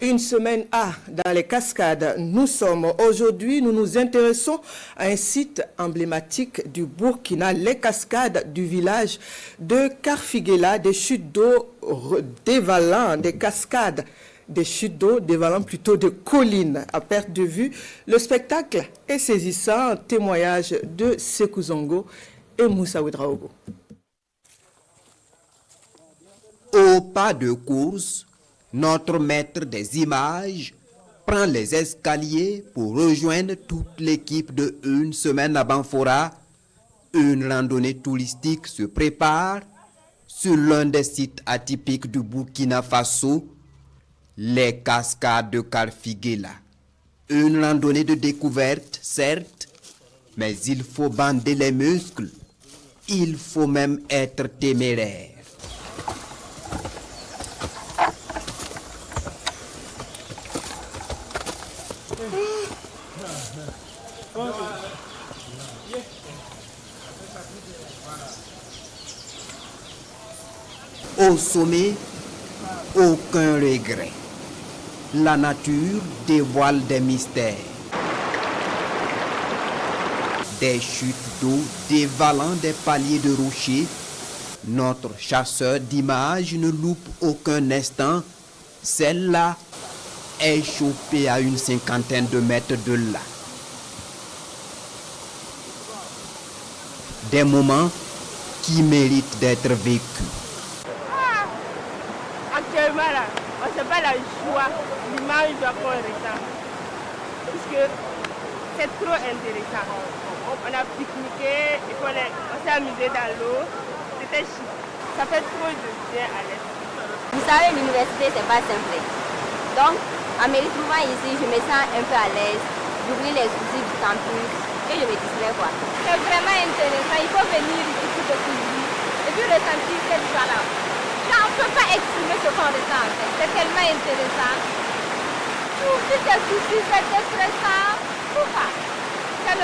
Une semaine dans les cascades. Aujourd'hui, nous nous intéressons à un site emblématique du Burkina, les cascades du village de Karfiguela, des chutes d'eau dévalant, des cascades, des chutes d'eau dévalant plutôt de collines à perte de vue. Le spectacle est saisissant, témoignage de Sekou Zongo et Moussa Ouedraogo. Au pas de course, notre maître des images prend les escaliers pour rejoindre toute l'équipe de Une semaine à Banfora. Une randonnée touristique se prépare sur l'un des sites atypiques du Burkina Faso, les cascades de Karfiguela. Une randonnée de découverte, certes, mais il faut bander les muscles. Il faut même être téméraire. Au sommet, aucun regret. La nature dévoile des mystères. Des chutes d'eau dévalant des paliers de rochers. Notre chasseur d'images ne loupe aucun instant. Celle-là est chopée à une cinquantaine de mètres de là. Des moments qui méritent d'être vécus. Actuellement, là, on ne sait pas la joie, l'image qu'on ressent. Puisque c'est trop intéressant. On a pique-niqué, et on s'est amusé dans l'eau. C'était chic. Ça fait trop de bien à l'esprit. Vous savez, l'université, c'est pas simple. Donc, en me retrouvant ici, je me sens un peu à l'aise. J'oublie les soucis du campus et je me distrais quoi. C'est vraiment intéressant. Il faut venir ici pour découvrir et puis ressentir cette joie-là. On ne peut pas exprimer ce qu'on ressent en fait. C'est tellement intéressant. Tous ces soucis, c'est stressant. Tout ça. C'est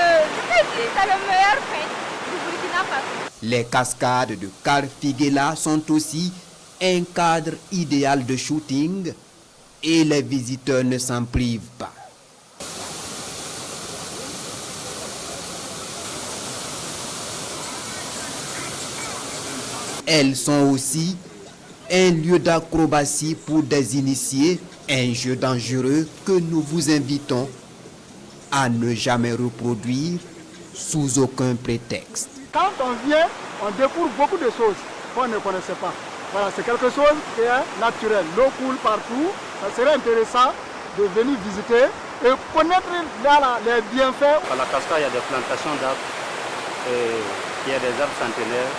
le meilleur fait du Burkina Faso. Les cascades de Karfiguela sont aussi un cadre idéal de shooting et les visiteurs ne s'en privent pas. Elles sont aussi un lieu d'acrobatie pour des initiés, un jeu dangereux que nous vous invitons à ne jamais reproduire sous aucun prétexte. Quand on vient, on découvre beaucoup de choses qu'on ne connaissait pas. Voilà, c'est quelque chose qui est naturel. L'eau coule partout. Ça serait intéressant de venir visiter et connaître les bienfaits. À la cascade, il y a des plantations d'arbres, il y a des arbres centenaires.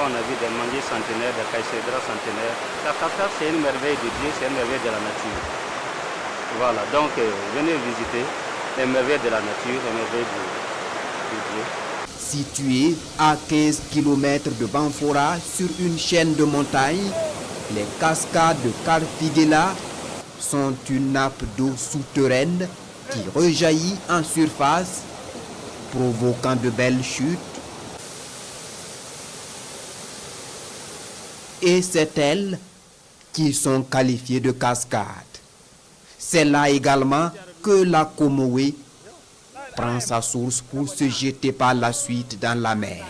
On a vu des manguiers centenaires, des caïcédras centenaires. La cascade, c'est une merveille de Dieu, c'est une merveille de la nature. Voilà, donc venez visiter les merveilles de la nature, les merveilles de Dieu. Située à 15 km de Banfora sur une chaîne de montagnes, les cascades de Karfiguela sont une nappe d'eau souterraine qui rejaillit en surface, provoquant de belles chutes. Et c'est elles qui sont qualifiées de cascades. C'est là également que la Comoé prend sa source pour se jeter par la suite dans la mer.